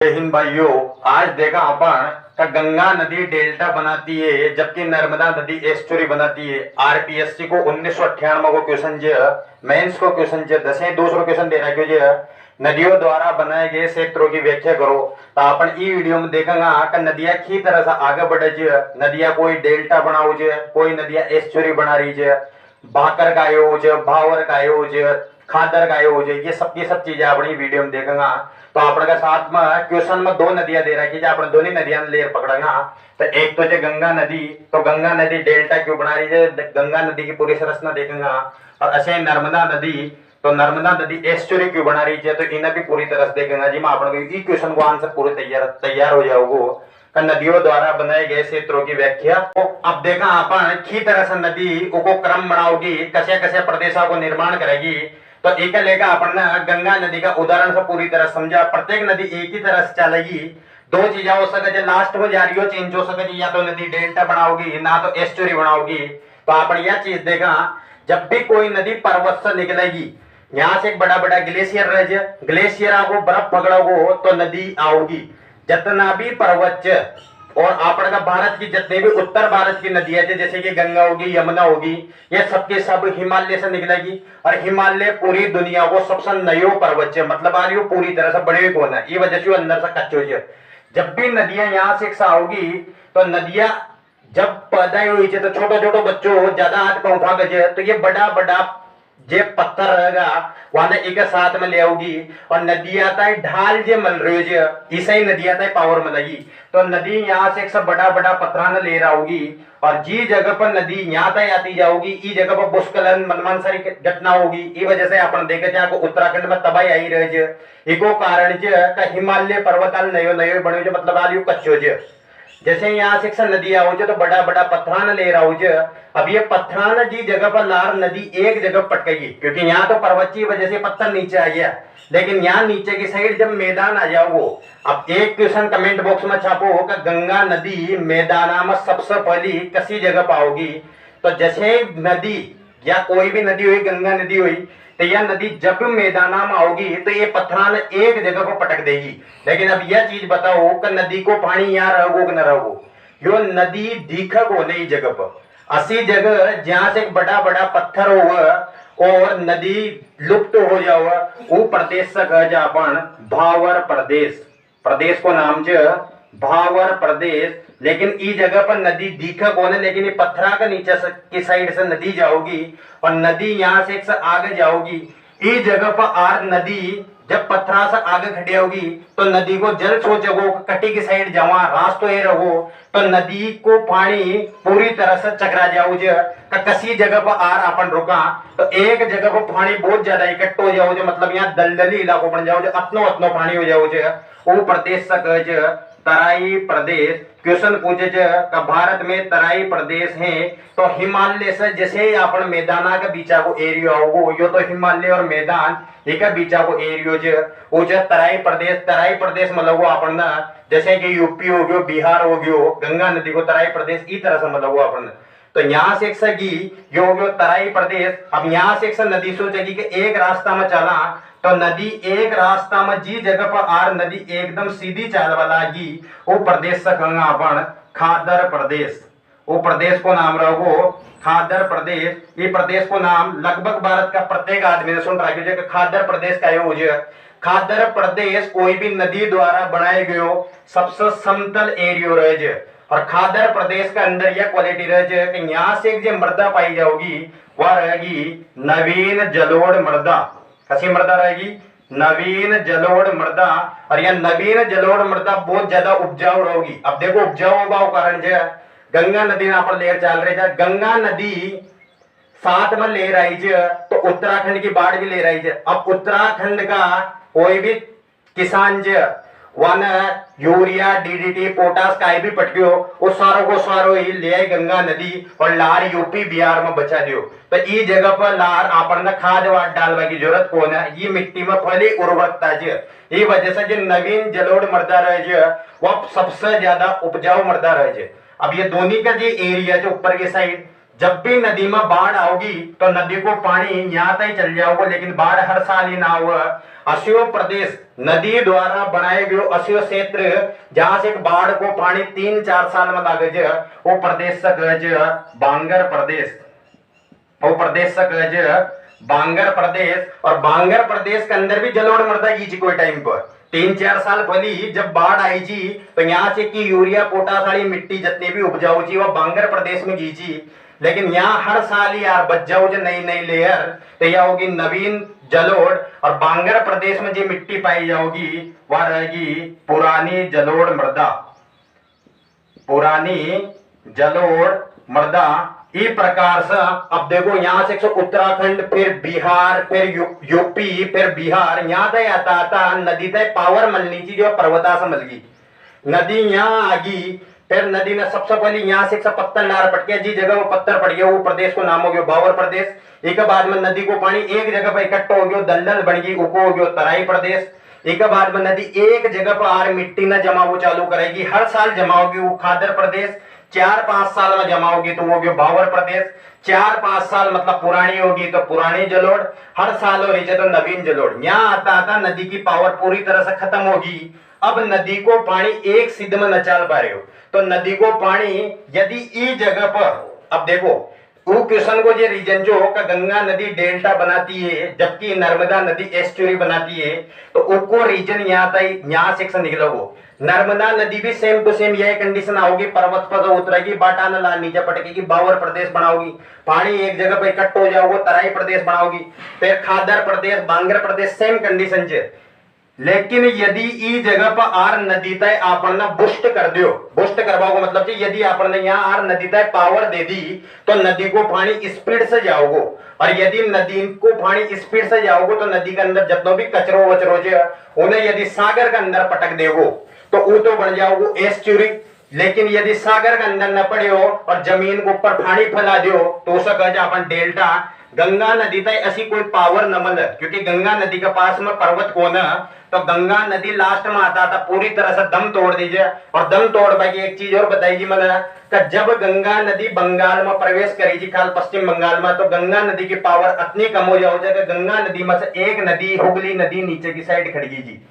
जय हिंद भाइयों। आज देखा अपन का गंगा नदी डेल्टा बनाती है जबकि नर्मदा नदी एस्टुरी बनाती है। आरपीएससी को 1998 को क्वेश्चन जो मेंस को क्वेश्चन जो 10 दूसरो क्वेश्चन दे रहा है जो नदियों द्वारा बनाए गए क्षेत्रों की व्याख्या करो। तो अपन ई वीडियो में देखेंगे कि नदियां की तरह से आगे बढ़े छे। नदियां कोई डेल्टा बनाओ छे, कोई नदियां एस्टुरी बना रही छे, भाकर गायो छे, भावर गायो छे, खादर गायो हो जाए। ये सब चीजें अपनी वीडियो में देखेंगे। तो अपने का साथ में क्वेश्चन में दो नदियां दे रखी है, अपने दोनों नदियां लेर पकड़ेंगे। तो एक तो है गंगा नदी, तो गंगा नदी डेल्टा क्यों बना रही है, गंगा नदी की पूरी संरचना देखेंगे। और ऐसे नर्मदा नदी, तो नर्मदा नदी एस्टुरी क्यों बना रही है, तो इन्हें भी पूरी तरह से देखेंगे। जी मैं अपने क्वेश्चन को आंसर पूरे तैयार हो जाओगे। नदियों द्वारा बनाए गए क्षेत्रों की व्याख्या। तो अब देखा अपन की तरह से नदी को क्रम बनाओगी, कसे कसे प्रदेशों को निर्माण करेगी। तो एक लेगा अपन गंगा नदी का उदाहरण से पूरी तरह समझा। प्रत्येक नदी एक ही तरह से चलेगी। दो चीजें हो सके, लास्ट में जा रही हो चेंज हो सके, या तो नदी डेल्टा बनाओगी ना तो एस्टुरी बनाओगी। तो अपन यह चीज देखा, जब भी कोई नदी पर्वत से निकलेगी, यहाँ से एक बड़ा बड़ा ग्लेशियर रह जाए, ग्लेशियर को बर्फ पकड़ोगो तो नदी आओगी। जितना भी पर्वत और आपन का भारत की जितने भी उत्तर भारत की नदियां है, जैसे कि गंगा होगी, यमुना होगी, ये सबके सब हिमालय से निकलेगी। और हिमालय पूरी दुनिया को सबसे नयो पर्वत है, मतलब आ रही हो पूरी तरह से बड़े कौन है, ये वजह से अंदर से कच्चो है। जब भी नदियां यहाँ से एक आओगी, तो नदियां जब पैदा हुई है तो छोटे छोटे बच्चों ज्यादा हाथ पाँव उठा गए, तो ये बड़ा बड़ा जे पत्थर रहेगा वहां एक साथ में ले आओगी। और नदियां ताई ढाल जे मल रही है, इसे ही नदियां ताई पावर मिलेगी। तो नदी यहाँ से एक सब बड़ा बड़ा पत्थर ले रहा होगी, और जी जगह पर नदी यहाँ तक आती जाओगी, ई जगह पर भूस्खलन मनमान सारी घटना होगी। ई वजह से अपन देखे जाए उत्तराखंड में तबाही आई रहे, इको कारण हिमालय पर्वताल नयो नयो बने, मतलब आलियो कच्चो जे। जैसे यहाँ से नदी आओ तो बड़ा बड़ा पत्थरान ले रहा हो। अब ये पत्थरान जी जगह पर लार नदी एक जगह पटकेगी, क्योंकि यहाँ तो पर्वत की वजह से पत्थर नीचे आ गया। लेकिन यहाँ नीचे की साइड जब मैदान आ जाओ, अब एक क्वेश्चन कमेंट बॉक्स में छापो कि गंगा नदी मैदान में सबसे पहली किसी जगह पाओगी। तो जैसे नदी या कोई भी नदी हुई, गंगा नदी हुई, तो यह नदी जब मैदान में आओगी तो ये पत्थरान एक जगह पर पटक देगी। लेकिन अब यह चीज बताओ कि नदी को पानी यहाँ रहोगो कि न रहोगो, यो नदी दिखक हो नहीं जगह पर, ऐसी जगह जहां से बड़ा बड़ा पत्थर हो और नदी लुप्त हो जाओ, वो प्रदेश से कह जा अपन भावर प्रदेश। प्रदेश को नाम च भावर प्रदेश। लेकिन ई जगह पर नदी दिखक होने, लेकिन ये पत्थरा के नीचे की साइड से नदी जाओगी, और नदी यहाँ से एक आगे जाओगी। ई जगह पर आर नदी जब पत्थरा से आगे खड़ी होगी, तो नदी को जल सोचोगो कटी की साइड जावा रास्तो ये रहो, तो नदी को पानी पूरी तरह से चकरा जाओ। कसी जगह पर आर अपन रुका, तो एक जगह पर पानी बहुत ज्यादा इकट्ठा हो जाओ, मतलब यहाँ दलदली इलाको बन जाओ, अतनो अतनो पानी हो जाओ। वो प्रदेश से कह तराई प्रदेश। क्वेश्चन पूछे का भारत में तराई प्रदेश है, तो हिमालय से जैसे अपन मैदाना के बीचा को एरिया होगो, यो तो हिमालय और मैदान एक बीचा को एरियो वो तराई प्रदेश। तराई प्रदेश मतलब अपन ना, जैसे कि यूपी हो गयो, बिहार हो गयो, गंगा नदी को तराई प्रदेश इस तरह से मतलब अपन। तो यहाँ से एक सगी यो हो गयो तराई प्रदेश। अब यहाँ से एक नदी सोचेगी कि एक रास्ता में चला, तो नदी एक रास्ता में जी जगह पर आर नदी एकदम सीधी चाल वाला जी, वो प्रदेश से कहूंगा अपन खादर प्रदेश। वो प्रदेश को नाम रहो खादर प्रदेश। ये प्रदेश को नाम लगभग भारत का प्रत्येक आदमी ने सुन रहा है कि खादर प्रदेश का हो जाए। खादर प्रदेश कोई भी नदी द्वारा बनाए गए सबसे समतल एरियो रह जाए। और खादर प्रदेश का अंदर यह क्वालिटी रह जाए कि यहाँ से एक जो मृदा पाई जाओगी वह रहेगी नवीन जलोढ़ मृदा। कैसी मृदा रहेगी? नवीन जलोढ़ मृदा। और यह नवीन जलोढ़ मृदा बहुत ज्यादा उपजाऊ रहेगी। अब देखो उपजाऊ होगा कारण जो गंगा नदी ना पर लेर चल रही है, गंगा नदी साथ में ले रही है, तो उत्तराखंड की बाढ़ भी ले रही है। अब उत्तराखंड का कोई भी किसान जो वन यूरिया डीडीटी पोटास का भी पटकियो, वो सारों को सारो ही ले गंगा नदी और लार यूपी बिहार में बचा दियो। तो ई जगह पर लार अपन खाद वाद डालवा की जरूरत कौन है, ये मिट्टी में फली उर्वरकता है। ये वजह से जो नवीन जलोढ़ मृदा रहे वह सबसे ज्यादा उपजाऊ मृदा रहे। अब ये दोनों का जो एरिया जो ऊपर की साइड, जब भी नदी में बाढ़ आओगी तो नदी को पानी यहाँ तक चल जाओगे, लेकिन बाढ़ हर साल ही ना हुआ। अस्यो प्रदेश नदी द्वारा बनाए गयो अस्यो क्षेत्र जहां से बाढ़ को पानी 3-4 साल में लागे जे वो प्रदेश से कहे जे बांगर प्रदेश। वो प्रदेश से कहे जे बांगर प्रदेश। और बांगर प्रदेश के अंदर भी जलोढ़ मृदा की कोई टाइम पर 3-4 साल पहले जब बाढ़ आई जी तो यहाँ से की यूरिया पोटास वाली मिट्टी जितनी भी उपजाऊ जी वो बांगर प्रदेश में की जी। लेकिन यहाँ हर साल यार बच जाओ जो नई नई लेयर तो यह होगी नवीन जलोढ़। और बांगर प्रदेश में जो मिट्टी पाई जाओगी वह रहेगी पुरानी जलोढ़ मृदा। पुरानी जलोढ़ मृदा। इस प्रकार से अब देखो यहाँ से उत्तराखंड फिर बिहार फिर यूपी फिर बिहार यहाँ तक आता नदी तक पावर मलनी थी जो पर्वता से मल गई नदी यहाँ आगी। फिर नदी ने सबसे पहले यहाँ से पत्थर लार पट गया जी जगह वो पत्थर पड़ गया वो प्रदेश को नाम हो गया बावर प्रदेश। एक बाद में नदी को पानी एक जगह पर इकट्ठा हो गया दलदल बन गई उको हो गया तराई प्रदेश। एक बाद में नदी एक जगह पर आर मिट्टी न जमा वो चालू करेगी हर साल जमा होगी वो खादर प्रदेश। 4-5 साल में जमा होगी तो वो बावर प्रदेश। 4-5 साल मतलब पुरानी होगी तो पुरानी जलोढ़। हर साल हो रही है तो नवीन जलोढ़। यहाँ आता आता नदी की पावर पूरी तरह से खत्म होगी। अब नदी को पानी एक सिद्ध में न चल पा रहे हो तो नदी को पानी यदि इस जगह पर अब देखो वो क्वेश्चन को ये रीजन जो का गंगा नदी डेल्टा बनाती है जबकि नर्मदा नदी एस्चुरी बनाती है तो उसको रीजन यहाँ से निकला वो नर्मदा नदी भी सेम टू सेम यही कंडीशन आओगी पर्वत पर उतरेगी बाटा न लाल नीचे पटकेगी बावर प्रदेश बनाओगी पानी एक जगह पर इकट्ठा हो जाओगे तराई प्रदेश बनाओगी फिर खादर प्रदेश बांगर प्रदेश सेम कंडीशन है। लेकिन यदि ई जगह पर आर नदी तय आपने बुस्ट कर दियो बुस्ट करवाओगे मतलब यदि आपने यहाँ आर नदी तय पावर दे दी तो नदी को पानी स्पीड से जाओगे। और यदि नदी को पानी स्पीड से जाओगे तो नदी के अंदर जितना भी कचरो वचरो उन्हें यदि सागर के अंदर पटक देगो तो वो तो बन जाओगे एस्चुरी। लेकिन यदि सागर के अंदर न पड़े हो और जमीन के ऊपर पानी फैला दियो तो उसे कह अपन डेल्टा। गंगा नदी तक ऐसी कोई पावर न मिले क्योंकि गंगा नदी के पास में पर्वत कौन है तो गंगा नदी लास्ट में आता था पूरी तरह से दम तोड़ दीजिए। और दम तोड़ बाकी एक चीज और बताइए मैंने कि जब गंगा नदी बंगाल में प्रवेश करेगी खाल पश्चिम बंगाल में तो गंगा नदी की पावर इतनी कम हो जाओगे कि गंगा नदी में से एक नदी हुगली नदी नीचे की साइड खड़गी जी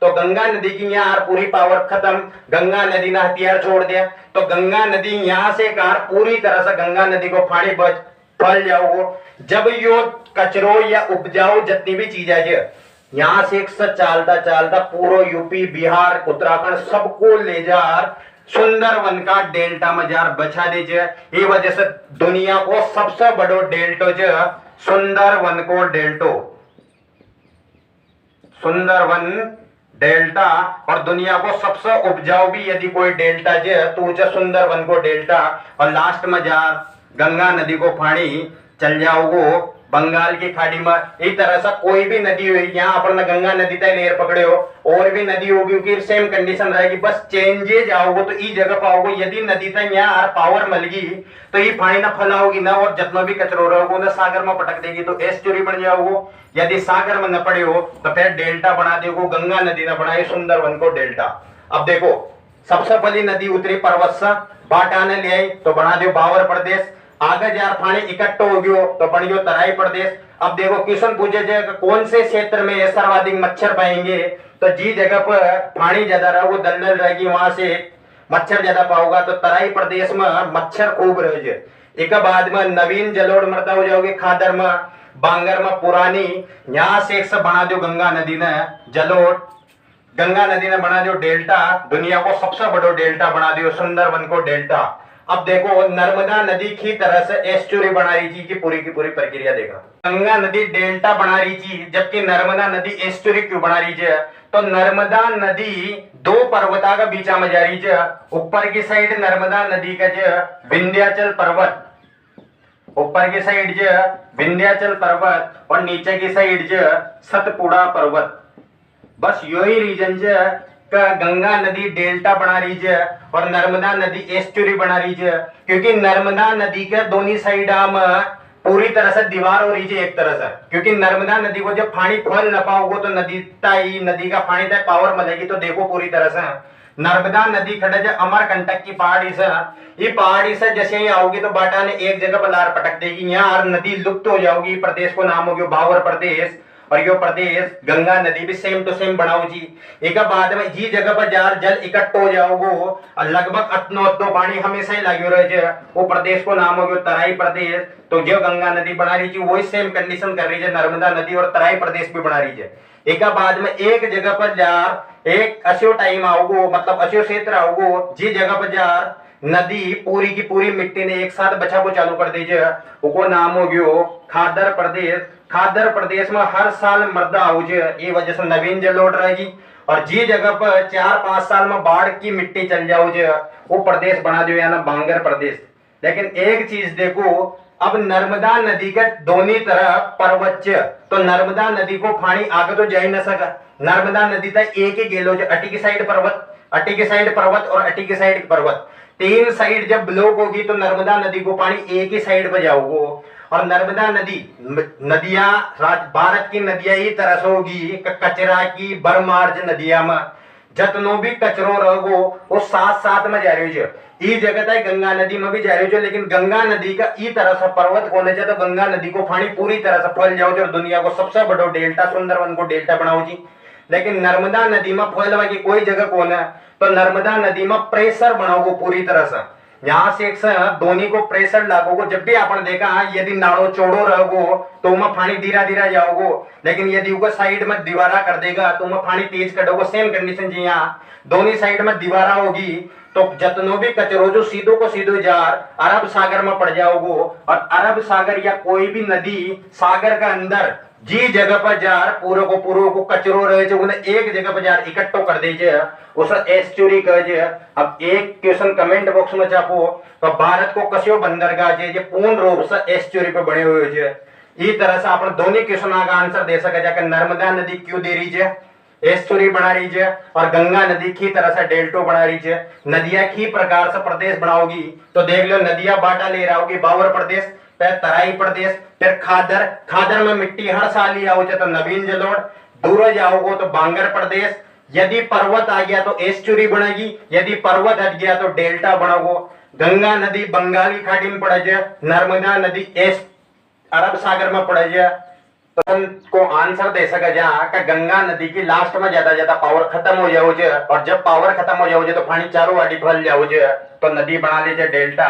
तो गंगा नदी की यहाँ पूरी पावर खत्म। गंगा नदी ने हथियार छोड़ दिया तो गंगा नदी यहाँ से कार पूरी तरह से गंगा नदी को पानी बच फल जाओगे। जब यो कचरो या उपजाऊ जितनी भी चीज है यहाँ से चलता चलता पूरा यूपी बिहार उत्तराखंड सबको ले जा सुंदरवन का डेल्टा में जार बचा दीजिए। ये वजह से दुनिया को सबसे बड़ो डेल्टो जो सुंदरवन को डेल्टो सुंदरवन डेल्टा। और दुनिया को सबसे उपजाऊ भी यदि कोई डेल्टा जो तो सुंदरवन को डेल्टा। और लास्ट में जार गंगा नदी को पानी चल जाओगे बंगाल की खाड़ी में। इस तरह से कोई भी नदी हुई यहाँ अपन गंगा नदी तक लेर पकड़े हो और भी नदी होगी कि सेम कंडीशन रहेगी बस चेंजेज आओगे तो इस जगह पाओगे। यदि नदी तक यहाँ पावर मिलगी तो ये पानी ना फैलाओगी ना और जितना भी कचरो रहोगे ना सागर में पटक देगी तो एस्चुरी बन जाओगे। यदि सागर में न पड़े हो तो फिर डेल्टा बना देगो। गंगा नदी ने बनाई सुंदरवन को डेल्टा। अब देखो सबसे पहली नदी उतरी पर्वत से बाटा ने ले आई तो बना दो बावर प्रदेश। आगे जार पानी इकट्ठा हो गयो तो बन गयो तराई प्रदेश। अब देखो क्वेश्चन पूछे जाए कौन से क्षेत्र में सर्वाधिक मच्छर पाएंगे तो जी जगह पर पानी ज्यादा रहा वो दलदल रहेगी वहां से मच्छर ज्यादा पाओगा तो तराई प्रदेश में मच्छर खूब रहे। एक बाद में नवीन जलोढ़ मृदा हो जाओगे खादर में बांगर में पुरानी। यहाँ से बना दो गंगा नदी ने जलोढ़। गंगा नदी ने बना दो डेल्टा दुनिया को सबसे बड़ो डेल्टा बना दियो सुंदरवन को डेल्टा। अब देखो नर्मदा नदी की तरह से एस्चुरी बना रही थी कि पूरी की पूरी प्रक्रिया देखा। गंगा नदी डेल्टा बना रही थी जबकि नर्मदा नदी एस्चुरी क्यों बना रही है तो नर्मदा नदी दो पर्वता का बीच में जा रही है। ऊपर की साइड नर्मदा नदी का जो विंध्याचल पर्वत ऊपर की साइड जो विंध्याचल पर्वत और नीचे की साइड जो सतपुड़ा पर्वत। बस यही रीजन जो गंगा नदी डेल्टा बना रही है और नर्मदा नदी एस्चुरी बना रही है क्योंकि नर्मदा नदी के दोनों साइड में पूरी तरह से दीवार हो रही है एक तरह से। क्योंकि नर्मदा नदी को जब पानी फैल न पाओगे तो नदी का पानी तक पावर मिलेगी तो देखो पूरी तरह से नर्मदा नदी खड़े जो अमरकंटक की पहाड़ी से ये पहाड़ी से जैसे ही आओगी तो बाटा ने एक जगह पर लार पटक देगी यहाँ नदी लुप्त हो जाओगी। प्रदेश को नाम हो गया बावर प्रदेश। और यो प्रदेश गंगा नदी भी सेम टू सेम बनाओ जी। एक बाद में जी जगह पर जार जल इकट्ठो हो जाओगो और लगभग अतनो अतनो पानी हमेशा ही लाग्यो रहे जे, वो प्रदेश को नाम हो गयो तराई प्रदेश। तो जो गंगा नदी बना रही थी वही सेम कंडीशन कर रही है नर्मदा नदी और तराई प्रदेश भी बना रही है। एक बाद में एक जगह पर जार एक अस्यो टाइम आओगो, मतलब अस्यो क्षेत्र आओगो जी जगह पर जार नदी पूरी की पूरी मिट्टी ने एक साथ बचा को चालू कर दीजिए, वो नाम हो गयो खादर प्रदेश। खादर प्रदेश में हर साल मृदा हो ये वजह से नवीन जल लौट रहेगी। और जी जगह पर 4-5 साल में बाढ़ की मिट्टी चल जाओ वो प्रदेश बना दो या ना बांगर प्रदेश। लेकिन एक चीज देखो, अब नर्मदा नदी के दोनों तरफ पर्वत, तो नर्मदा नदी को पानी आगे तो जा ही ना सका। नर्मदा नदी तक एक ही गेलो अटी की साइड पर्वत, अटी की साइड पर्वत और अटी की साइड पर्वत, तीन साइड जब ब्लॉक होगी तो नर्मदा नदी को पानी एक ही साइड पर जाओगो। और नर्मदा नदी नदियां भारत की नदियां ही तरस होगी कचरा की बरमार्ज नदिया में जतनो भी कचरो रहो वो साथ साथ में जा रही है। ई जगत है गंगा नदी में भी जा रही है, लेकिन गंगा नदी का ई तरह से पर्वत होने चाहिए तो गंगा नदी को पानी पूरी तरह से फैल जाओ और दुनिया को सबसे बड़ो डेल्टा सुंदरवन को डेल्टा बनाओ जी। लेकिन नर्मदा नदी में फैलवा की कोई जगह कौन है, तो नर्मदा नदी में प्रेशर बनाओगे पूरी तरह से, यहाँ से एक दोनों को प्रेशर लागोगो। जब भी आपने देखा यदि नाड़ो चौड़ो रहोगो तो उनमें पानी धीरा धीरा जाओगो, लेकिन यदि उनको साइड में दीवारा कर देगा तो उनमें पानी तेज करोगो। सेम कंडीशन जी यहाँ दोनों साइड में दीवारा होगी तो जतनो भी कचरो जो सीधो को सीधो जार अरब सागर में पड़ जाओगो। और अरब सागर या कोई भी नदी सागर का अंदर जी जगह पर जार पूरे को कचरो रहे जो उन्हें एक जगह पर जार इकट्ठो कर दीजिए उसे एस्चुरी कहे। अब एक क्वेश्चन कमेंट बॉक्स में छापो तो भारत को कस्यो बंदरगाह जे पूर्ण रूप से एस्चुरी पे बने हुए जे। इस तरह से आप दोनों क्वेश्चन का आंसर दे सके जाकर नर्मदा नदी क्यों दे रही है एस्चुरी बना रही है और गंगा नदी की तरह से डेल्टो बना रही है। नदियां की प्रकार से प्रदेश बनाओगी तो देख लो, नदियां बाटा ले रहा होगी बावर प्रदेश, फिर तराई प्रदेश, फिर खादर। खादर में मिट्टी हर साल ही आओ तो नवीन जलोढ़, दूर जाओगे तो बांगर प्रदेश। यदि पर्वत आ गया तो एस्चुरी बनेगी, यदि पर्वत हट गया तो डेल्टा बनोगो। गंगा नदी बंगाली खाड़ी में पड़े जाए, नर्मदा नदी अरब सागर में पड़े जाए। तो को आंसर दे सके जहाँ का गंगा नदी की लास्ट में ज्यादा ज्यादा पावर खत्म हो जाओ और जब पावर खत्म हो जाओ तो पानी चारों वाटी फैल जाओ तो नदी बना लीजिए डेल्टा।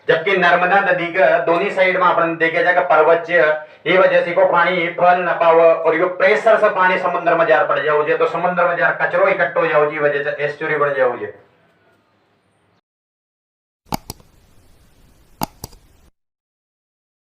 जबकि नर्मदा नदी का दोनों साइड में अपन देखे जाएगा पर्वत ये वजह से को पानी फैल न पाओ और यो प्रेशर से पानी समुद्र में जार पड़ जाओ तो समुद्र में जार कचरो इकट्ठो हो जाओ वजह से एस्चुरी बन जाओ।